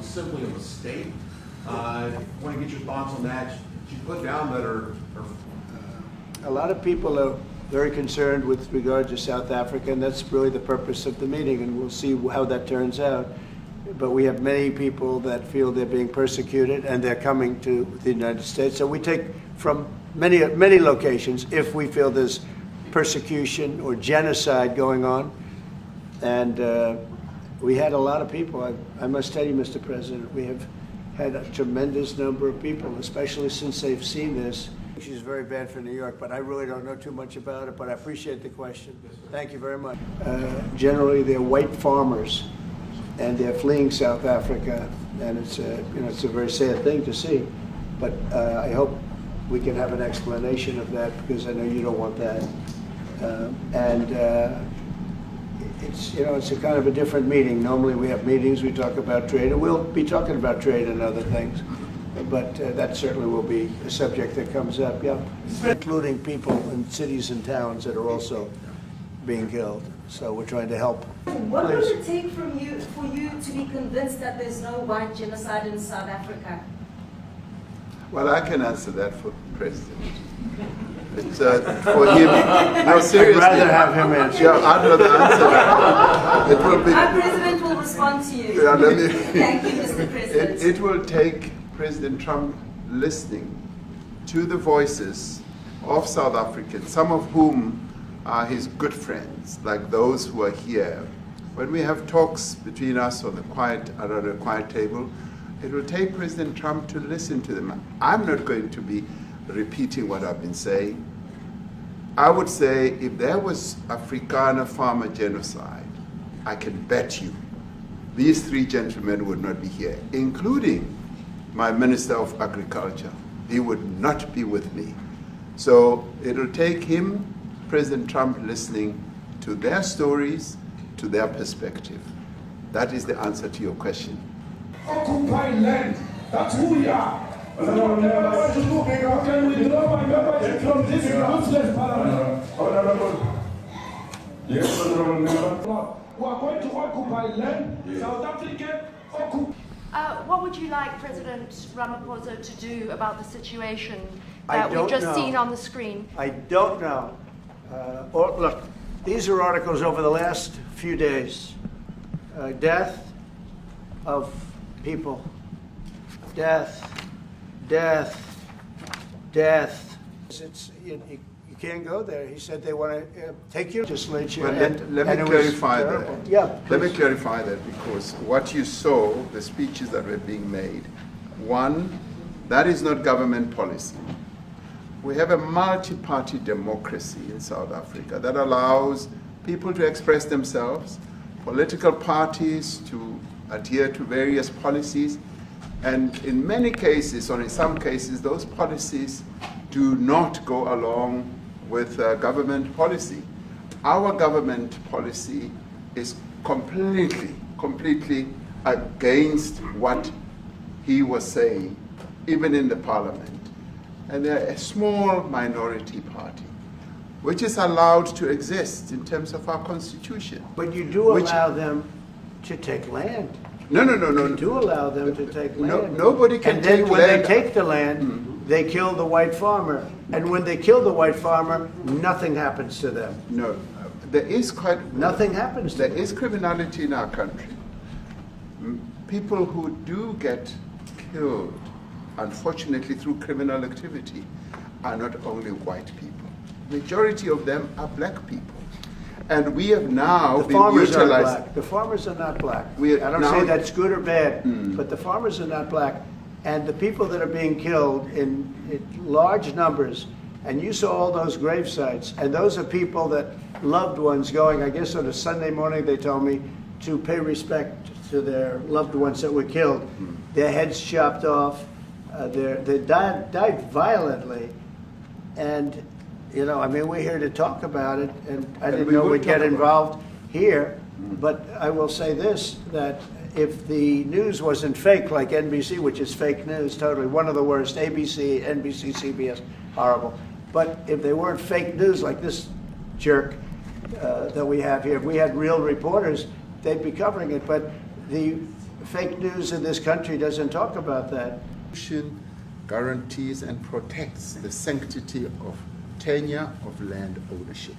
was simply a mistake. I want to get your thoughts on that. She put down that a lot of people are very concerned with regard to South Africa, and that's really the purpose of the meeting, and we'll see how that turns out. But we have many people that feel they're being persecuted, and they're coming to the United States. So we take from many locations if we feel there's persecution or genocide going on. And we had a lot of people. I must tell you, Mr. President, we have had a tremendous number of people, especially since they've seen this. She's very bad for New York, but I really don't know too much about it, but I appreciate the question. Thank you very much. Generally, they're white farmers, and they're fleeing South Africa, and it's a very sad thing to see. But I hope we can have an explanation of that, because I know you don't want that. It's a kind of a different meeting. Normally we have meetings, we talk about trade, and we'll be talking about trade and other things. But that certainly will be a subject that comes up, yeah. Including people in cities and towns that are also being killed. So we're trying to help. What would it take for you to be convinced that there's no white genocide in South Africa? Well, I can answer that for the President. It's for him. No, seriously. I'd rather have him answer. Yeah, I'd rather answer that. It will be. Our President will respond to you. Yeah, Thank you, Mr. President. It will take President Trump listening to the voices of South Africans, some of whom are his good friends, like those who are here. When we have talks between us around a quiet table, it will take President Trump to listen to them. I'm not going to be repeating what I've been saying. I would say if there was Afrikaner farmer genocide, I can bet you these three gentlemen would not be here, including my Minister of Agriculture. He would not be with me. So it'll take him, President Trump, listening to their stories, to their perspective. That is the answer to your question. Occupy land. That's who we are. Can we withdraw my membership from this useless parliament? Yes, honorable member. We are going to occupy land. South Africa occupy. What would you like President Ramaphosa to do about the situation that we've just seen on the screen? I don't know. Look, these are articles over the last few days. Death of people. Death. You can't go there. He said they want to take your legislature. Well, let me clarify that. Yeah, let me clarify that, because what you saw, the speeches that were being made, one, that is not government policy. We have a multi-party democracy in South Africa that allows people to express themselves, political parties to adhere to various policies, and in many cases, or in some cases, those policies do not go along with government policy. Our government policy is completely against what he was saying, even in the parliament. And they're a small minority party, which is allowed to exist in terms of our constitution. But you do allow them to take land. No. You do allow them to take land. Nobody can take land. And then when they take the land, they kill the white farmer. And when they kill the white farmer, nothing happens to them. No, there is nothing happens to them. There is criminality in our country. People who do get killed, unfortunately, through criminal activity, are not only white people. Majority of them are black people. And we have now been utilized. The farmers are not black. I don't say that's good or bad, but the farmers are not black. And the people that are being killed in large numbers, and you saw all those grave sites, and those are people that loved ones going, I guess on a Sunday morning, they told me, to pay respect to their loved ones that were killed. Their heads chopped off, they died violently. And I mean, we're here to talk about it, and I didn't know we'd get involved here, but I will say this, that if the news wasn't fake, like NBC, which is fake news, totally, one of the worst, ABC, NBC, CBS, horrible, but if they weren't fake news like this jerk that we have here, if we had real reporters, they'd be covering it. But the fake news in this country doesn't talk about that. Constitution guarantees and protects the sanctity of tenure of land ownership.